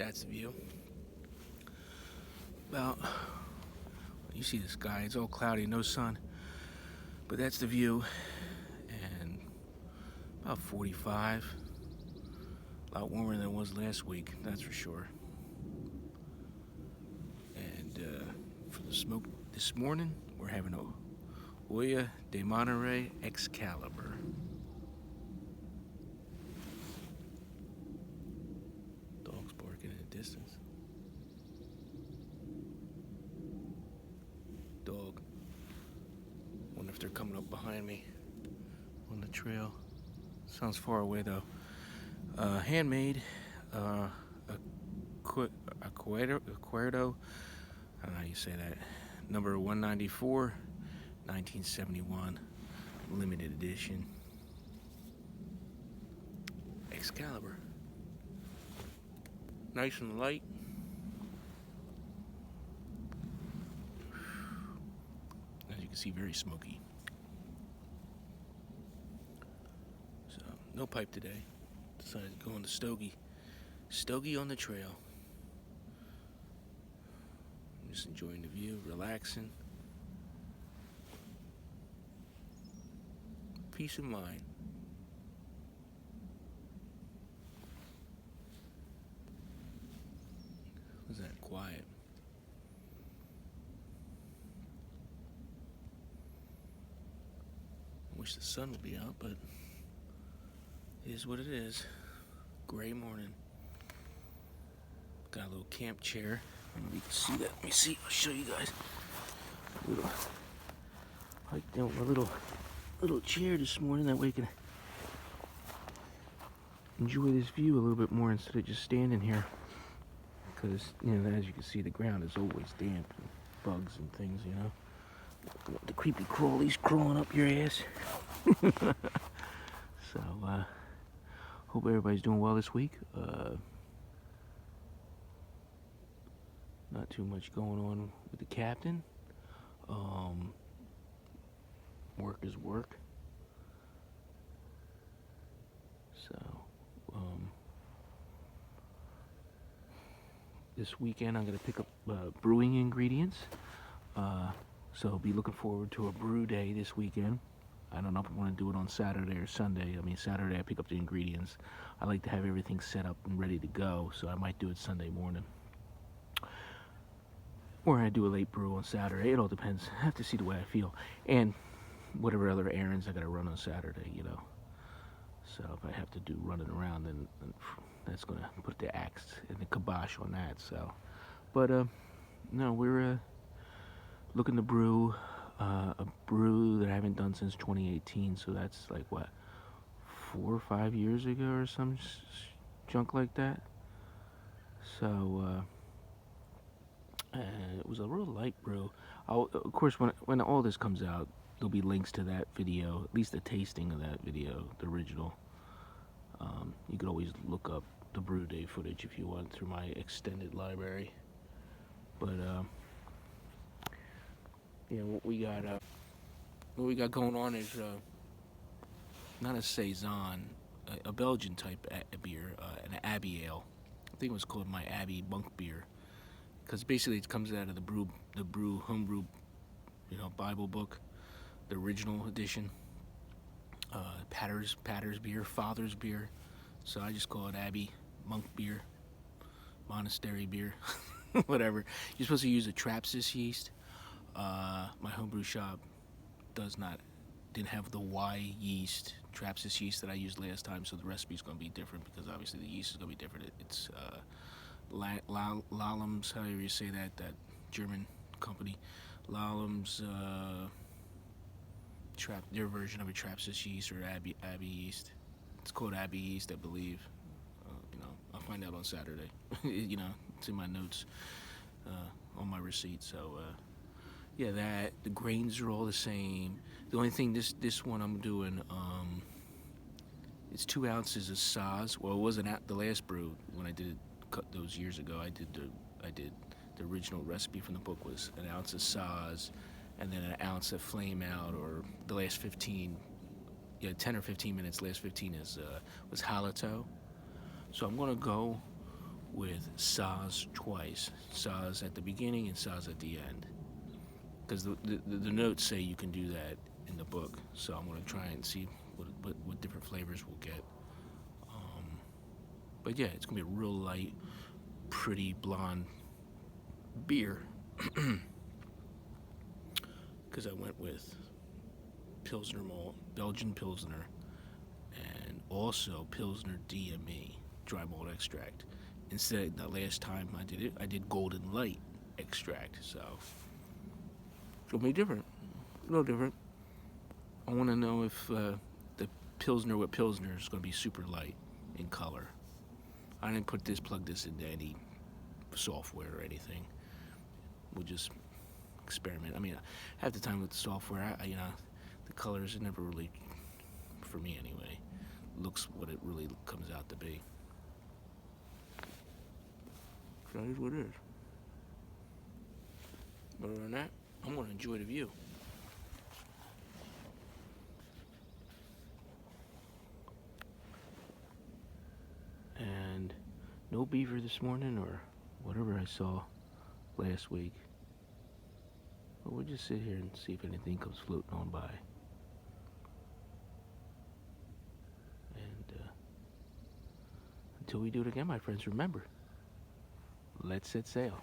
That's the view. About, you see the sky, it's all cloudy, no sun. But that's the view. And about 45. A lot warmer than it was last week, that's for sure. And for the smoke this morning, we're having a Olla de Monterey Excalibur. Dogs barking in the distance. Dog. Wonder if they're coming up behind me on the trail. Sounds far away though. Handmade. Acuerdo. I don't know how you say that. Number 194, 1971, limited edition. Excalibur. Nice and light. As you can see, very smoky. So, no pipe today. Decided to go on the Stogie. Stogie on the trail. Just enjoying the view, relaxing. Peace of mind. Was that quiet? I wish the sun would be out, but it is what it is. Gray morning. Got a little camp chair. I don't know if you can see that. Let me see. I'll show you guys. Hiked down my little chair this morning. That way I can enjoy this view a little bit more instead of just standing here. Because, as you can see, the ground is always damp and bugs and things, The creepy crawlies crawling up your ass. So, hope everybody's doing well this week. Not too much going on with the captain. Work is work. So, this weekend I'm going to pick up brewing ingredients. So be looking forward to a brew day this weekend. I don't know if I want to do it on Saturday or Sunday. Saturday I pick up the ingredients. I like to have everything set up and ready to go, so I might do it Sunday morning. Or I do a late brew on Saturday. It all depends. I have to see the way I feel. And whatever other errands I got to run on Saturday, So if I have to do running around, then that's going to put the axe and the kibosh on that. So, but no, we're looking to brew a brew that I haven't done since 2018. So that's like what, 4 or 5 years ago or some junk like that. So it was a real light brew. Of course, when all this comes out, there'll be links to that video, at least the tasting of that video, the original. You could always look up the brew day footage if you want through my extended library. But what we got going on is not a saison, a Belgian type beer, an Abbey ale. I think it was called my Abbey Monk beer, because basically it comes out of the brew homebrew, Bible book, the original edition. Patter's beer, Father's beer. So I just call it Abbey Monk beer, monastery beer, whatever. You're supposed to use a Trapsis yeast. My homebrew shop didn't have the Y yeast, Trapsis yeast that I used last time, so the recipe's going to be different because obviously the yeast is going to be different. It's Lallem's, however you say that German company. Lallem's, their version of a Trapsis yeast or Abbey yeast. It's called Abbey yeast, I believe. I'll find out on Saturday. It's in my notes on my receipt. So, that the grains are all the same. The only thing this one I'm doing, it's 2 ounces of Saaz. Well, it wasn't the last brew when I did it those years ago. I did the original recipe from the book was an ounce of Saaz, and then an ounce of Flame Out, or the last 15 10 or 15 minutes, last 15 was Halito. So I'm going to go with Saaz twice. Saaz at the beginning and Saaz at the end. Because the notes say you can do that in the book. So I'm going to try and see what different flavors we'll get. But yeah, it's going to be a real light, pretty blonde beer. Because I went with Pilsner malt, Belgian Pilsner, and also Pilsner DME, dry malt extract. Instead, the last time I did it, I did Golden Light extract. So it's going to be different. A little different. I want to know if the Pilsner with Pilsner is going to be super light in color. I didn't plug this into any software or anything. We'll just experiment. I mean, half the time with the software, the colors are never really, for me anyway, looks what it really comes out to be. So that is what it is. But other than that, I'm going to enjoy the view. And no beaver this morning or whatever I saw last week. But we'll just sit here and see if anything comes floating on by. And until we do it again, my friends, remember, let's set sail.